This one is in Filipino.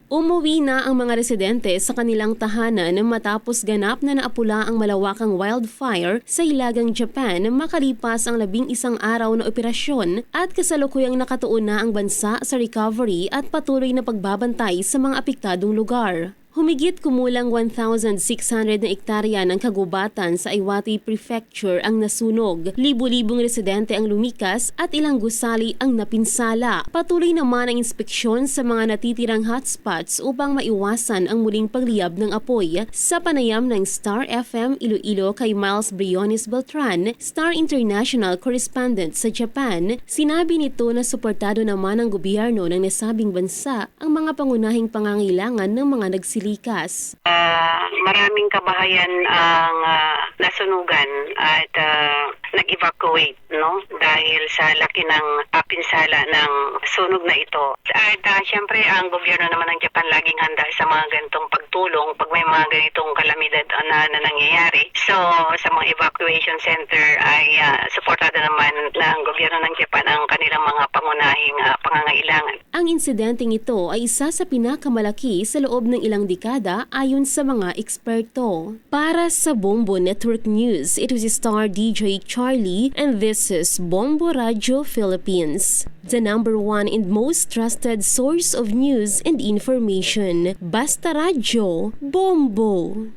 Umuwi na ang mga residente sa kanilang tahanan matapos ganap na naapula ang malawakang wildfire sa Hilagang Japan makalipas ang 11 araw na operasyon at kasalukuyang nakatuon na ang bansa sa recovery at patuloy na pagbabantay sa mga apektadong lugar. Humigit kumulang 1,600 na ektarya ng kagubatan sa Iwate Prefecture ang nasunog. Libu-libong residente ang lumikas at ilang gusali ang napinsala. Patuloy naman ang inspeksyon sa mga natitirang hotspots upang maiwasan ang muling pagliyab ng apoy. Sa panayam ng Star FM Iloilo kay Miles Briones Beltran, Star International Correspondent sa Japan, sinabi nito na suportado naman ng gobyerno ng nasabing bansa ang mga pangunahing pangangailangan ng mga nagsilikas. Maraming kabahayan ang nasunugan at nag-evacuate, no? Dahil sa laki ng pinsala ng sunog na ito. At syempre ang gobyerno naman ng Japan laging handa sa mga ganitong pagtulong pag may mga ganitong kalamidad na nangyayari. So sa mga evacuation center ay suportado naman ng gobyerno ng Japan ang kanilang mga pangunahing pangangailangan. Ang insidenteng ito ay isa sa pinakamalaki sa loob ng ilang dekada ayon sa mga eksperto. Para sa Bombo Network News, it was Star DJ Charlie and this is Bombo Radio Philippines, the #1 and most trusted source of news and information. Basta Radio, Bombo!